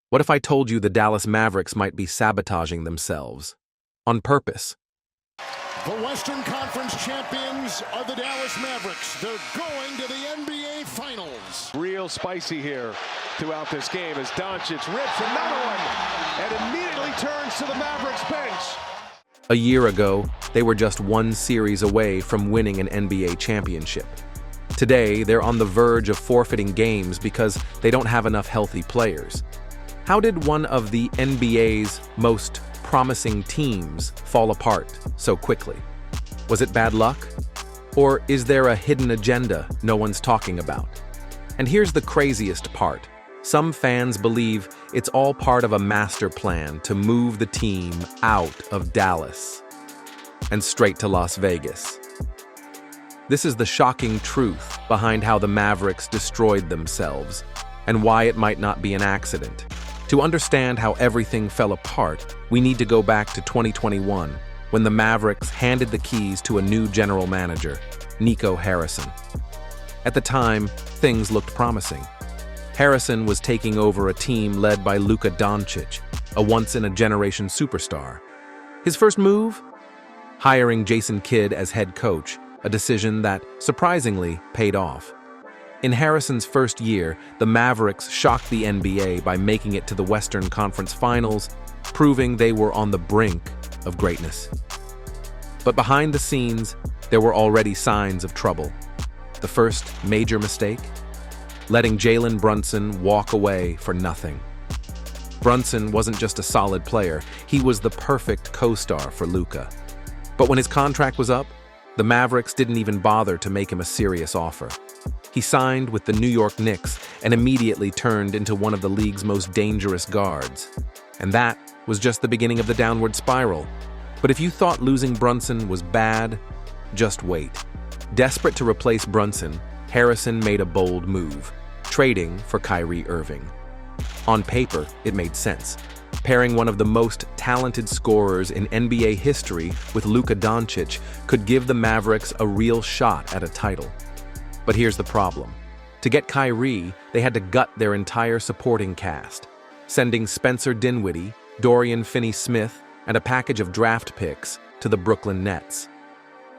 What if I told you the Dallas Mavericks might be sabotaging themselves? On purpose. The Western Conference champions are the Dallas Mavericks. They're going to the NBA Finals. Real spicy here throughout this game as Doncic rips another one and immediately turns to the Mavericks bench. A year ago, they were just one series away from winning an NBA championship. Today, they're on the verge of forfeiting games because they don't have enough healthy players. How did one of the NBA's most promising teams fall apart so quickly? Was it bad luck? Or is there a hidden agenda no one's talking about? And here's the craziest part. Some fans believe it's all part of a master plan to move the team out of Dallas and straight to Las Vegas. This is the shocking truth behind how the Mavericks destroyed themselves and why it might not be an accident. To understand how everything fell apart, we need to go back to 2021, when the Mavericks handed the keys to a new general manager, Nico Harrison. At the time, things looked promising. Harrison was taking over a team led by Luka Doncic, a once-in-a-generation superstar. His first move? Hiring Jason Kidd as head coach, a decision that, surprisingly, paid off. In Harrison's first year, the Mavericks shocked the NBA by making it to the Western Conference Finals, proving they were on the brink of greatness. But behind the scenes, there were already signs of trouble. The first major mistake? Letting Jalen Brunson walk away for nothing. Brunson wasn't just a solid player, he was the perfect co-star for Luka. But when his contract was up, the Mavericks didn't even bother to make him a serious offer. He signed with the New York Knicks and immediately turned into one of the league's most dangerous guards. And that was just the beginning of the downward spiral. But if you thought losing Brunson was bad, just wait. Desperate to replace Brunson, Harrison made a bold move, trading for Kyrie Irving. On paper, it made sense. Pairing one of the most talented scorers in NBA history with Luka Doncic could give the Mavericks a real shot at a title. But here's the problem. To get Kyrie, they had to gut their entire supporting cast, sending Spencer Dinwiddie, Dorian Finney-Smith, and a package of draft picks to the Brooklyn Nets.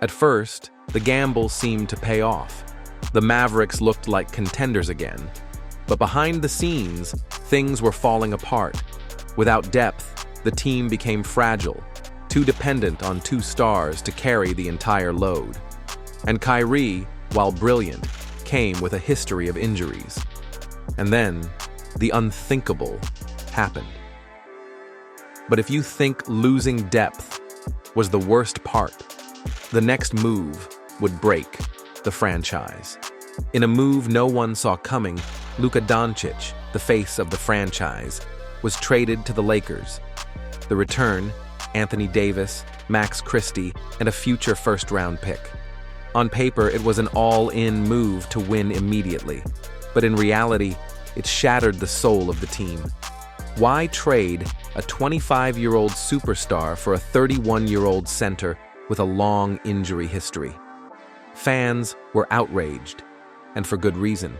At first, the gamble seemed to pay off. The Mavericks looked like contenders again. But behind the scenes, things were falling apart. Without depth, the team became fragile, too dependent on two stars to carry the entire load. And Kyrie, while brilliant, came with a history of injuries. And then, the unthinkable happened. But if you think losing depth was the worst part, the next move would break the franchise. In a move no one saw coming, Luka Doncic, the face of the franchise, was traded to the Lakers. The return, Anthony Davis, Max Christie, and a future first-round pick. On paper, it was an all-in move to win immediately, but in reality, it shattered the soul of the team. Why trade a 25-year-old superstar for a 31-year-old center with a long injury history? Fans were outraged, and for good reason.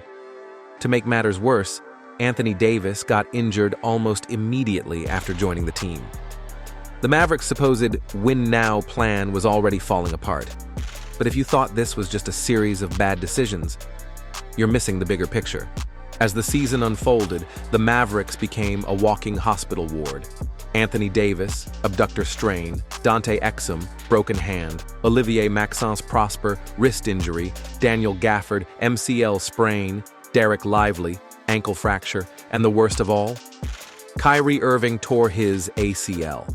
To make matters worse, Anthony Davis got injured almost immediately after joining the team. The Mavericks' supposed win-now plan was already falling apart. But if you thought this was just a series of bad decisions, you're missing the bigger picture. As the season unfolded, the Mavericks became a walking hospital ward. Anthony Davis, abductor strain, Dante Exum, broken hand, Olivier Maxence Prosper, wrist injury, Daniel Gafford, MCL sprain, Derek Lively, ankle fracture, and the worst of all, Kyrie Irving tore his ACL.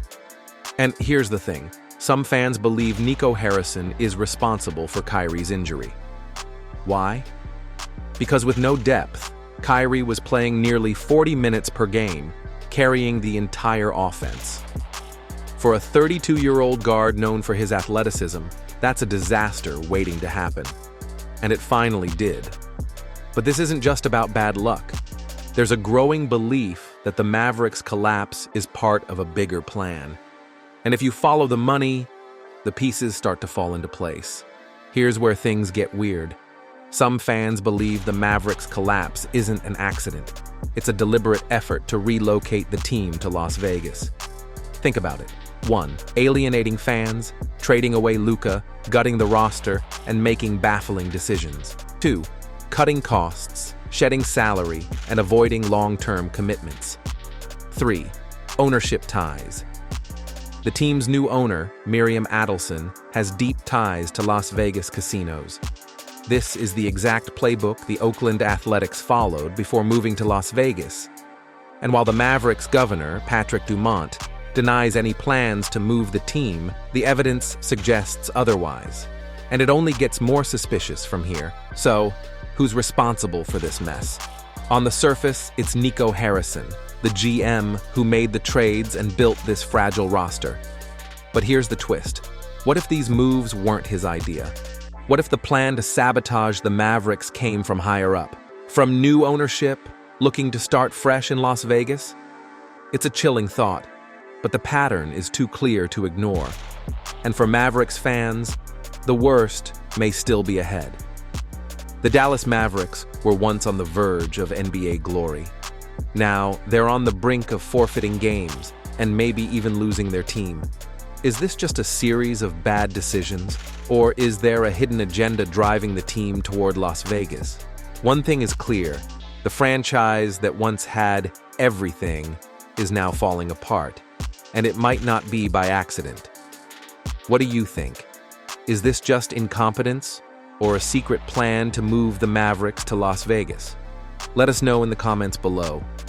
And here's the thing. Some fans believe Nico Harrison is responsible for Kyrie's injury. Why? Because with no depth, Kyrie was playing nearly 40 minutes per game, carrying the entire offense. For a 32-year-old guard known for his athleticism, that's a disaster waiting to happen. And it finally did. But this isn't just about bad luck. There's a growing belief that the Mavericks' collapse is part of a bigger plan. And if you follow the money, the pieces start to fall into place. Here's where things get weird. Some fans believe the Mavericks' collapse isn't an accident. It's a deliberate effort to relocate the team to Las Vegas. Think about it. 1. Alienating fans, trading away Luka, gutting the roster, and making baffling decisions. 2. Cutting costs, shedding salary, and avoiding long-term commitments. 3. Ownership ties. The team's new owner, Miriam Adelson, has deep ties to Las Vegas casinos. This is the exact playbook the Oakland Athletics followed before moving to Las Vegas. And while the Mavericks governor, Patrick Dumont, denies any plans to move the team, the evidence suggests otherwise. And it only gets more suspicious from here. So, who's responsible for this mess? On the surface, it's Nico Harrison, the GM who made the trades and built this fragile roster. But here's the twist. What if these moves weren't his idea? What if the plan to sabotage the Mavericks came from higher up? From new ownership, looking to start fresh in Las Vegas? It's a chilling thought, but the pattern is too clear to ignore. And for Mavericks fans, the worst may still be ahead. The Dallas Mavericks were once on the verge of NBA glory. Now, they're on the brink of forfeiting games and maybe even losing their team. Is this just a series of bad decisions, or is there a hidden agenda driving the team toward Las Vegas? One thing is clear: the franchise that once had everything is now falling apart, and it might not be by accident. What do you think? Is this just incompetence, or a secret plan to move the Mavericks to Las Vegas? Let us know in the comments below.